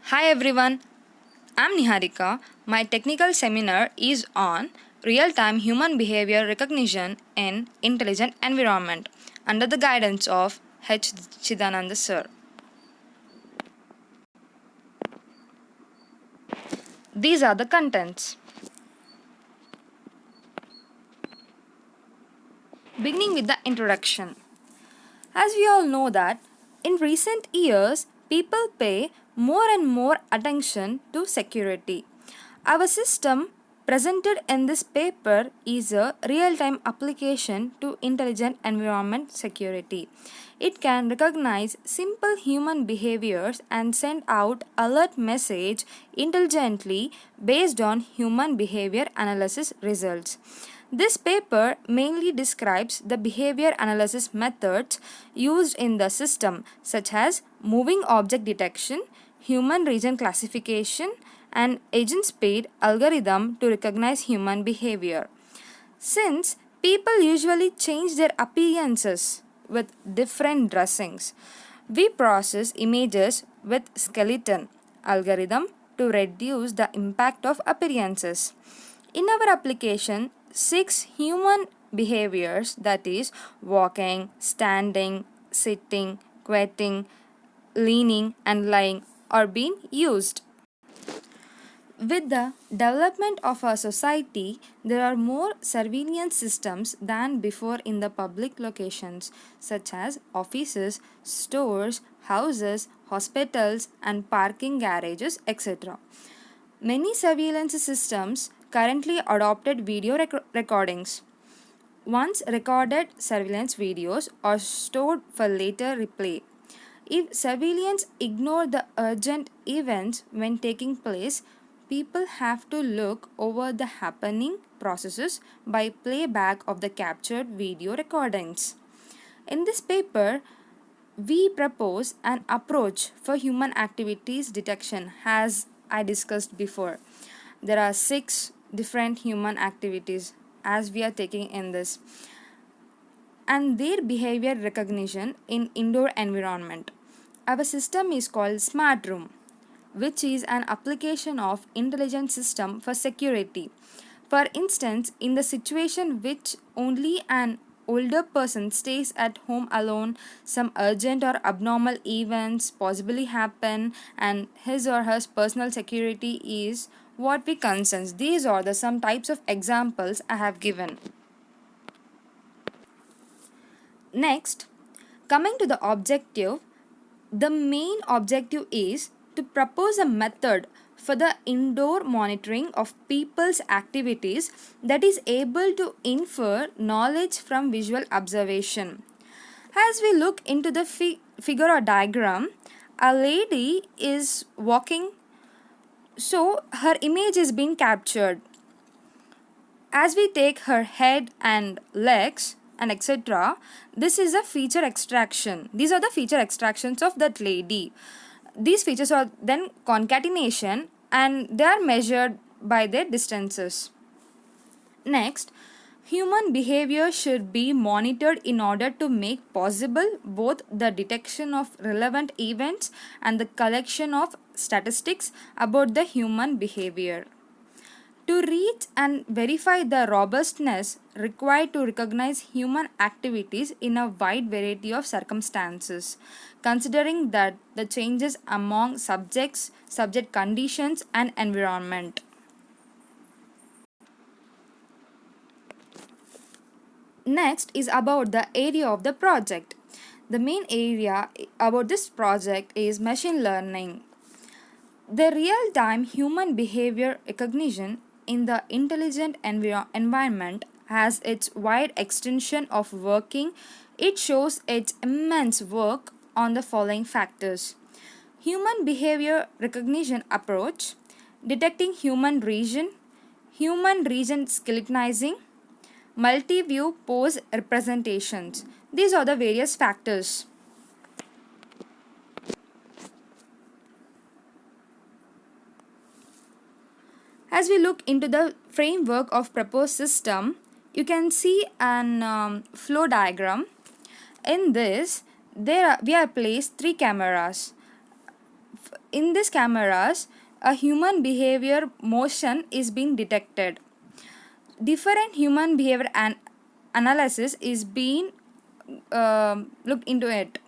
Hi everyone, I'm Niharika. My technical seminar is on real time human behavior recognition in intelligent environment under the guidance of H. Chidananda sir. These are the contents. Beginning with the introduction. As we all know that in recent years people pay more and more attention to security. Our system presented in this paper is a real-time application to intelligent environment security. It can recognize simple human behaviors and send out alert message intelligently based on human behavior analysis results. This paper mainly describes the behavior analysis methods used in the system, such as moving object detection, human region classification, and agent speed algorithm to recognize human behavior. Since people usually change their appearances with different dressings, we process images with skeleton algorithm to reduce the impact of appearances. In our application, six human behaviors, that is walking, standing, sitting, quitting, leaning, and lying, are being used. With the development of our society, there are more surveillance systems than before in the public locations, such as offices, stores, houses, hospitals, and parking garages, etc. Many surveillance systems currently adopted video recordings. Once recorded surveillance videos are stored for later replay. If surveillance ignore the urgent events when taking place, people have to look over the happening processes by playback of the captured video recordings. In this paper, we propose an approach for human activities detection as I discussed before. There are six different human activities as we are taking in this and their behavior recognition in indoor environment. Our system is called Smart Room, which is an application of intelligent system for security. For instance, in the situation which only an older person stays at home alone, some urgent or abnormal events possibly happen and his or her personal security is what we concerns. These are the some types of examples I have given. Next, coming to the objective, the main objective is to propose a method for the indoor monitoring of people's activities that is able to infer knowledge from visual observation. As we look into the figure or diagram, a lady is walking, so her image is being captured. As we take her head and legs and etc., this is a feature extraction. These are the feature extractions of that lady. These features are then concatenation and they are measured by their distances. Next, human behavior should be monitored in order to make possible both the detection of relevant events and the collection of statistics about the human behavior. To reach and verify the robustness required to recognize human activities in a wide variety of circumstances, considering that the changes among subjects, subject conditions, and environment. Next is about the area of the project. The main area about this project is machine learning. The real time human behavior recognition in the intelligent environment has its wide extension of working. It shows its immense work on the following factors: human behavior recognition approach, detecting human region skeletonizing, multi view pose representations. These are the various factors. As we look into the framework of proposed system, you can see an flow diagram. In this, we have placed three cameras. in these cameras, a human behavior motion is being detected. Different human behavior analysis is being looked into it.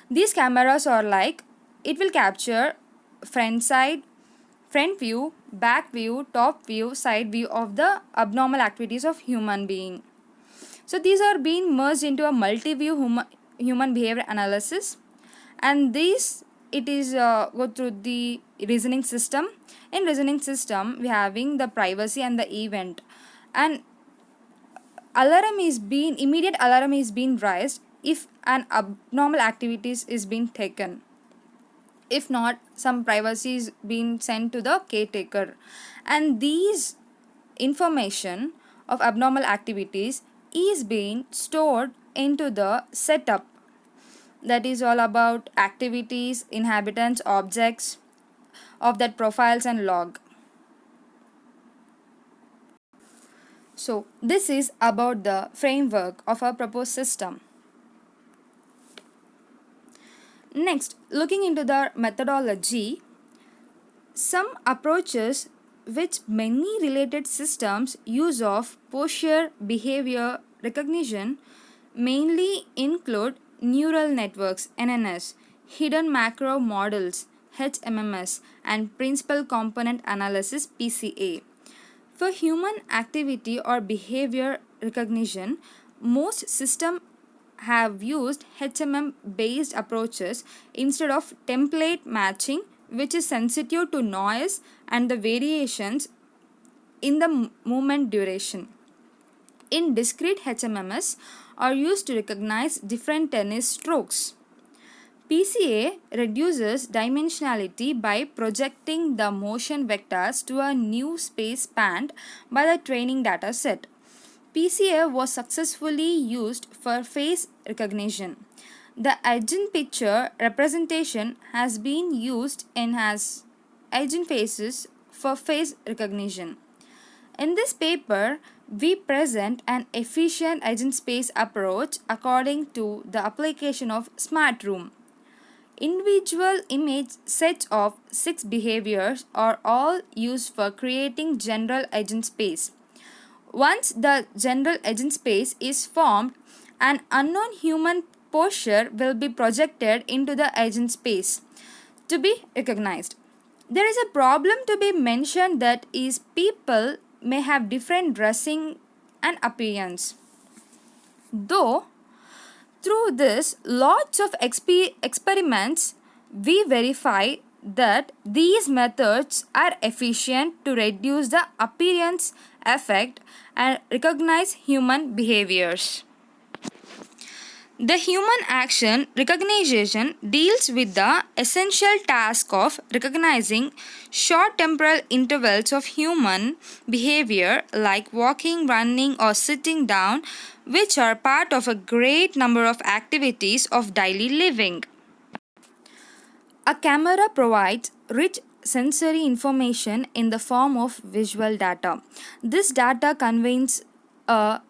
These cameras are like, it will capture front side, front view, back view, top view, side view of the abnormal activities of human being. So these are being merged into a multi-view human behavior analysis, and these it is go through the reasoning system. In reasoning system, we having the privacy and the event, and immediate alarm is being raised if an abnormal activities is being taken. If not, some privacy is being sent to the caretaker, and these information of abnormal activities is being stored into the setup, that is all about activities, inhabitants, objects of that profiles and log. So this is about the framework of our proposed system. Next, looking into the methodology, some approaches which many related systems use of posture behavior recognition mainly include neural networks (NNS), hidden macro models (HMMS), and principal component analysis (PCA). For human activity or behavior recognition, most systems have used HMM based approaches instead of template matching, which is sensitive to noise and the variations in the movement duration. In discrete HMMs are used to recognize different tennis strokes. PCA reduces dimensionality by projecting the motion vectors to a new space spanned by the training data set. PCA was successfully used for face recognition. The Eigenpicture representation has been used in as eigenfaces for face recognition. In this paper, we present an efficient eigenspace approach according to the application of smart room. Individual image sets of 6 behaviors are all used for creating general eigenspace. Once the general eigenspace is formed, an unknown human posture will be projected into the eigenspace to be recognized. There is a problem to be mentioned, that is, people may have different dressing and appearance. Though through this lots of experiments, we verify that these methods are efficient to reduce the appearance effect and recognize human behaviors. The human action recognition deals with the essential task of recognizing short temporal intervals of human behavior like walking, running, or sitting down, which are part of a great number of activities of daily living. A camera provides rich sensory information in the form of visual data. This data conveys a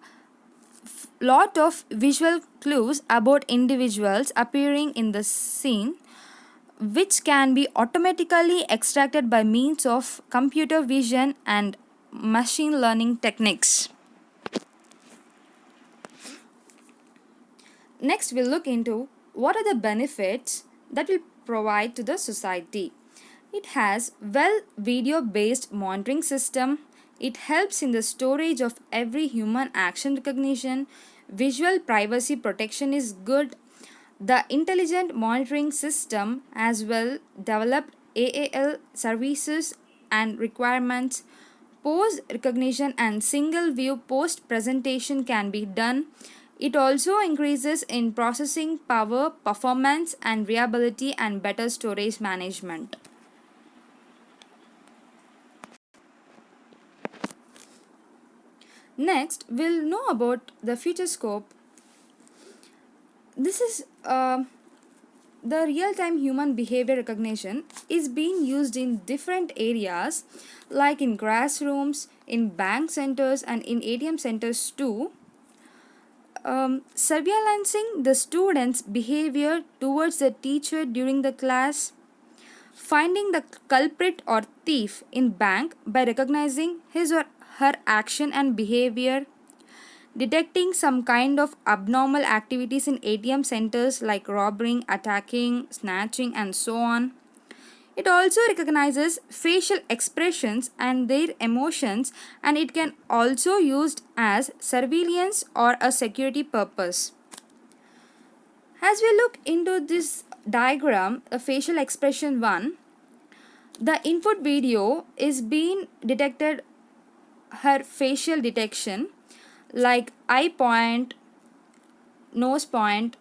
lot of visual clues about individuals appearing in the scene, which can be automatically extracted by means of computer vision and machine learning techniques. Next, we'll look into what are the benefits that will provide to the society. It has well video based monitoring system. It helps in the storage of every human action recognition. Visual privacy protection is good. The intelligent monitoring system as well developed AAL services and requirements. Pose recognition and single view post presentation can be done. It also increases in processing power, performance, and reliability, and better storage management. Next, we'll know about the future scope. This is the real-time human behavior recognition is being used in different areas, like in classrooms, in bank centers, and in ATM centers too. Surveillancing the students' behavior towards the teacher during the class, finding the culprit or thief in bank by recognizing his or her action and behavior, detecting some kind of abnormal activities in ATM centers like robbing, attacking, snatching, and so on. It also recognizes facial expressions and their emotions, and it can also used as surveillance or a security purpose. As we look into this diagram, a facial expression 1, the input video is being detected her facial detection like eye point, nose point,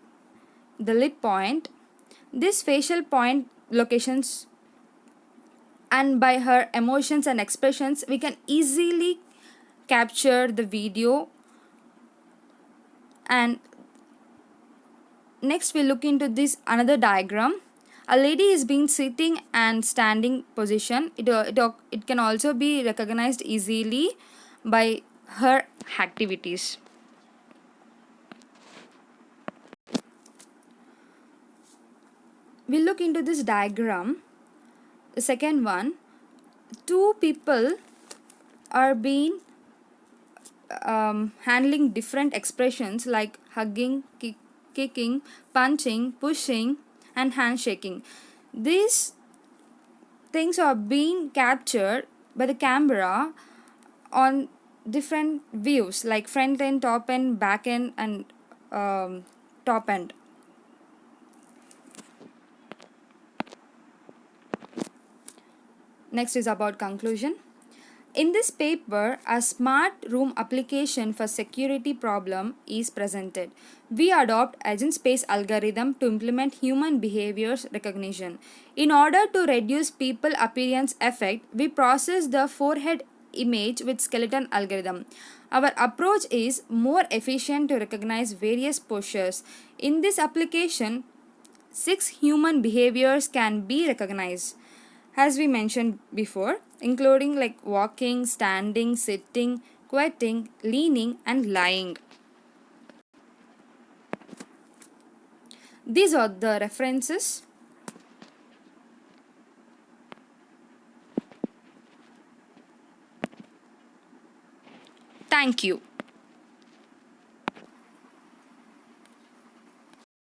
the lip point. This facial point locations and by her emotions and expressions we can easily capture the video. And next we look into this another diagram. A lady is being sitting and standing position. It can also be recognized easily by her activities. We look into this diagram. The second one, two people are being handling different expressions like hugging, kicking, punching, pushing, and handshaking. These things are being captured by the camera on different views like front end, top end, back end, and top end. Next is about conclusion. In this paper, a smart room application for security problem is presented. We adopt agent space algorithm to implement human behaviors recognition. In order to reduce people appearance effect, we process the forehead image with skeleton algorithm. Our approach is more efficient to recognize various postures. In this application, 6 human behaviors can be recognized, as we mentioned before, including like walking, standing, sitting, quitting, leaning, and lying. These are the references. Thank you.